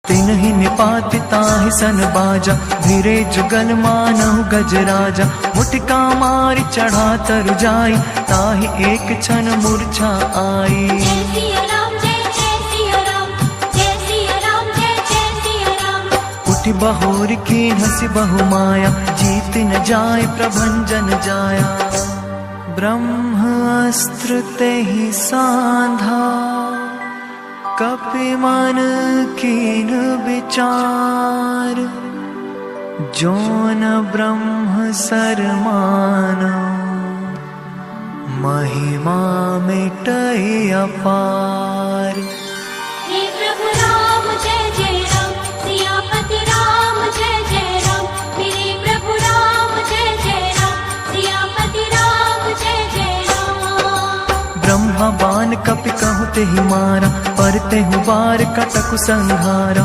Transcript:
तिन्हि निपात ताहि सन बाजा, धीरे जुगल मानहु गजराजा। मुटिका मारि चढ़ा तरु जाई, ताहि एक क्षण मूर्छा आई। जय सिया राम जय जय सिया राम, जय सिया राम जय जय सिया राम। उठि बहोर कीन हंसि बहु माया, जीत न जाय प्रभंजन जाया। ब्रह्म अस्त्र तेहि सांधा, कपि मन कीन विचार। जो न ब्रह्म सर मानो, महिमा मिटै अपार। हे प्रभु राम जय जय राम, सियापति राम जय जय राम। मेरे प्रभु राम जय जय राम, सियापति राम जय जय राम। ब्रह्मा बान कपि कहु तेहि मारा, पर तेहु बार कटकु संहारा।